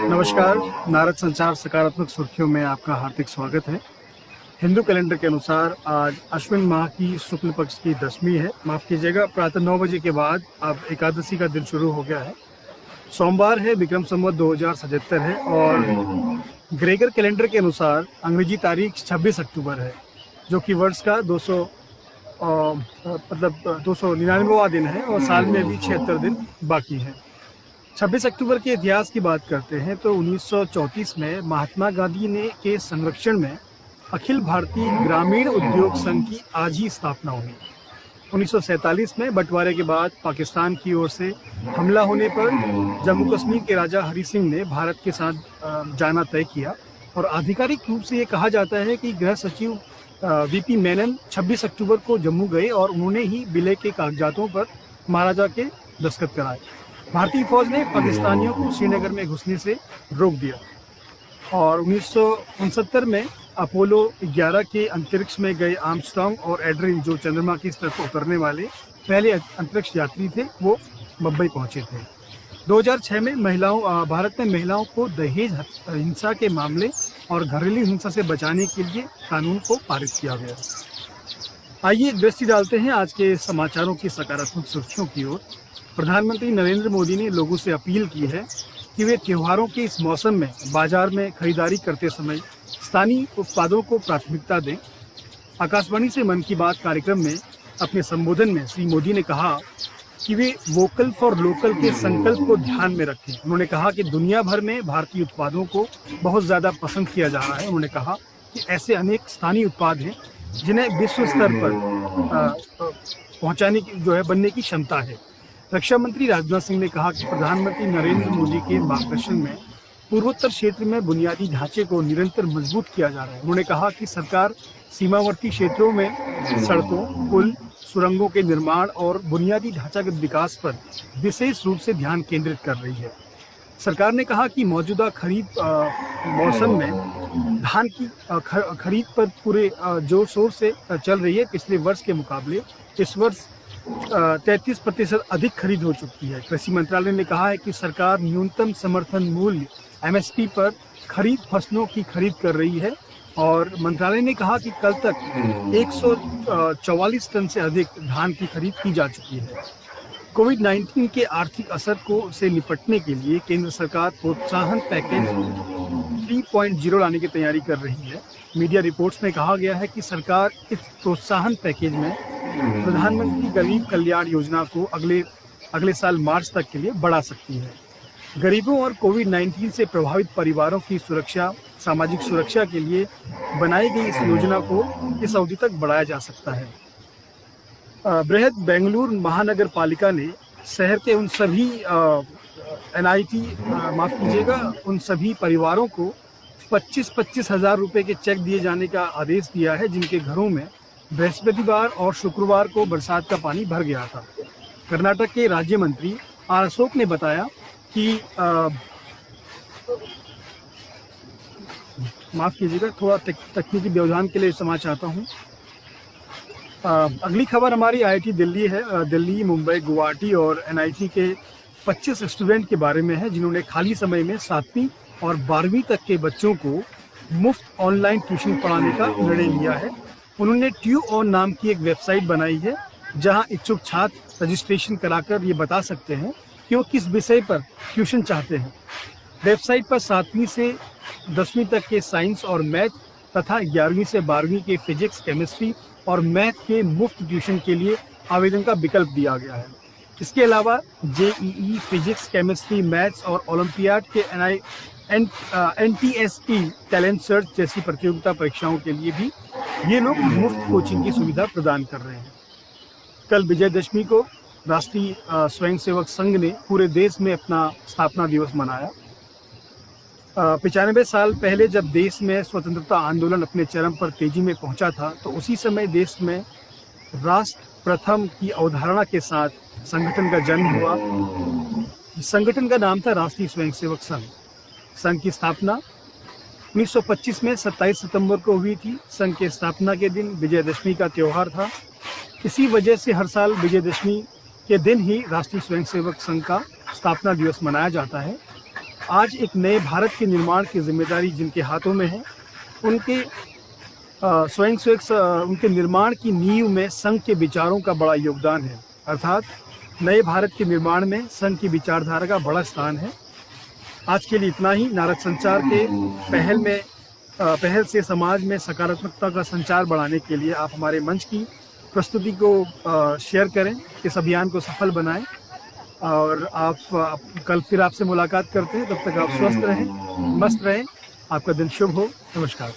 नमस्कार। नारद संचार सकारात्मक सुर्खियों में आपका हार्दिक स्वागत है। हिंदू कैलेंडर के अनुसार आज अश्विन माह की शुक्ल पक्ष की दशमी है। माफ कीजिएगा, प्रातः 9 बजे के बाद अब एकादशी का दिन शुरू हो गया है। सोमवार है, विक्रम संवत 2077 है और ग्रेगर कैलेंडर के अनुसार अंग्रेजी तारीख 26 अक्टूबर है, जो कि वर्ष का 299वां दिन है और साल में भी 76 दिन बाकी है। 26 अक्टूबर के इतिहास की बात करते हैं तो 1934 में महात्मा गांधी ने के संरक्षण में अखिल भारतीय ग्रामीण उद्योग संघ की आज ही स्थापना हुई। 1947 में बंटवारे के बाद पाकिस्तान की ओर से हमला होने पर जम्मू कश्मीर के राजा हरि सिंह ने भारत के साथ जाना तय किया और आधिकारिक रूप से ये कहा जाता है कि गृह सचिव वीपी मेनन 26 अक्टूबर को जम्मू गए और उन्होंने ही विलय के कागजातों पर महाराजा के दस्तखत कराए। भारतीय फौज ने पाकिस्तानियों को श्रीनगर में घुसने से रोक दिया और 1969 में अपोलो 11 के अंतरिक्ष में गए आर्मस्ट्रांग और एड्रिन, जो चंद्रमा की तरफ उतरने वाले पहले अंतरिक्ष यात्री थे, वो मुंबई पहुंचे थे। 2006 में भारत में महिलाओं को दहेज हिंसा के मामले और घरेलू हिंसा से बचाने के लिए कानून को पारित किया गया। आइए दृष्टि डालते हैं आज के समाचारों की सकारात्मक सुर्खियों की ओर। प्रधानमंत्री नरेंद्र मोदी ने लोगों से अपील की है कि वे त्योहारों के इस मौसम में बाजार में खरीदारी करते समय स्थानीय उत्पादों को प्राथमिकता दें। आकाशवाणी से मन की बात कार्यक्रम में अपने संबोधन में श्री मोदी ने कहा कि वे वोकल फॉर लोकल के संकल्प को ध्यान में रखें। उन्होंने कहा कि दुनिया भर में भारतीय उत्पादों को बहुत ज़्यादा पसंद किया जा रहा है। उन्होंने कहा कि ऐसे अनेक स्थानीय उत्पाद हैं जिन्हें विश्व स्तर पर पहुँचाने की बनने की क्षमता है। रक्षा मंत्री राजनाथ सिंह ने कहा कि प्रधानमंत्री नरेंद्र मोदी के मार्गदर्शन में पूर्वोत्तर क्षेत्र में बुनियादी ढांचे को निरंतर मजबूत किया जा रहा है। उन्होंने कहा कि सरकार सीमावर्ती क्षेत्रों में सड़कों, पुल, सुरंगों के निर्माण और बुनियादी ढांचागत विकास पर विशेष रूप से ध्यान केंद्रित कर रही है। सरकार ने कहा कि मौजूदा खरीद मौसम में धान की खरीद पर पूरे जोर शोर से चल रही है। पिछले वर्ष के मुकाबले इस वर्ष 33% अधिक खरीद हो चुकी है। कृषि मंत्रालय ने कहा है कि सरकार न्यूनतम समर्थन मूल्य MSP पर खरीद फसलों की खरीद कर रही है और मंत्रालय ने कहा कि कल तक 144 टन से अधिक धान की खरीद की जा चुकी है। कोविड-19 के आर्थिक असर से निपटने के लिए केंद्र सरकार प्रोत्साहन पैकेज 3.0 लाने की तैयारी कर रही है। मीडिया रिपोर्ट्स में कहा गया है कि सरकार इस प्रोत्साहन पैकेज में प्रधानमंत्री गरीब कल्याण योजना को अगले साल मार्च तक के लिए बढ़ा सकती है। गरीबों और कोविड-19 से प्रभावित परिवारों की सामाजिक सुरक्षा के लिए बनाई गई इस योजना को इस अवधि तक बढ़ाया जा सकता है। बृहद बेंगलुरु महानगर पालिका ने शहर के उन सभी उन सभी परिवारों को 25-25 हज़ार रुपये के चेक दिए जाने का आदेश दिया है, जिनके घरों में बृहस्पतिवार और शुक्रवार को बरसात का पानी भर गया था। कर्नाटक के राज्य मंत्री आर अशोक ने बताया कि माफ कीजिएगा, थोड़ा तकनीकी व्यवधान के लिए क्षमा चाहता हूँ। अगली खबर हमारी IIT दिल्ली है। दिल्ली, मुंबई, गुवाहाटी और NIT के 25 स्टूडेंट के बारे में है, जिन्होंने खाली समय में 7वीं और 12वीं तक के बच्चों को मुफ्त ऑनलाइन ट्यूशन पढ़ाने का निर्णय लिया है। उन्होंने ट्यूऑन नाम की एक वेबसाइट बनाई है, जहां इच्छुक छात्र रजिस्ट्रेशन कराकर ये बता सकते हैं कि वो किस विषय पर ट्यूशन चाहते हैं। वेबसाइट पर 7वीं से 10वीं तक के साइंस और मैथ तथा 11वीं से 12वीं के फिजिक्स, केमिस्ट्री और मैथ के मुफ्त ट्यूशन के लिए आवेदन का विकल्प दिया गया है। इसके अलावा JEE, फिजिक्स, केमिस्ट्री, मैथ्स और ओलंपियाड के NTSE टैलेंट सर्च जैसी प्रतियोगिता परीक्षाओं के लिए भी ये लोग मुफ्त कोचिंग की सुविधा प्रदान कर रहे हैं। कल विजयदशमी को राष्ट्रीय स्वयंसेवक संघ ने पूरे देश में अपना स्थापना दिवस मनाया। 95 साल पहले जब देश में स्वतंत्रता आंदोलन अपने चरम पर तेजी में पहुंचा था, तो उसी समय देश में राष्ट्र प्रथम की अवधारणा के साथ संगठन का जन्म हुआ। इस संगठन का नाम था राष्ट्रीय स्वयंसेवक संघ। संघ की स्थापना 1925 में 27 सितंबर को हुई थी। संघ के स्थापना के दिन विजयदशमी का त्यौहार था। इसी वजह से हर साल विजयदशमी के दिन ही राष्ट्रीय स्वयंसेवक संघ का स्थापना दिवस मनाया जाता है। आज एक नए भारत के निर्माण की जिम्मेदारी जिनके हाथों में है, उनके स्वयं से उनके निर्माण की नींव में संघ के विचारों का बड़ा योगदान है। अर्थात नए भारत के निर्माण में संघ की विचारधारा का बड़ा स्थान है। आज के लिए इतना ही। नारद संचार के पहल से समाज में सकारात्मकता का संचार बढ़ाने के लिए आप हमारे मंच की प्रस्तुति को शेयर करें, इस अभियान को सफल बनाएं। और आप कल फिर आपसे मुलाकात करते हैं। तब तक आप स्वस्थ रहें, मस्त रहें। आपका दिन शुभ हो। नमस्कार।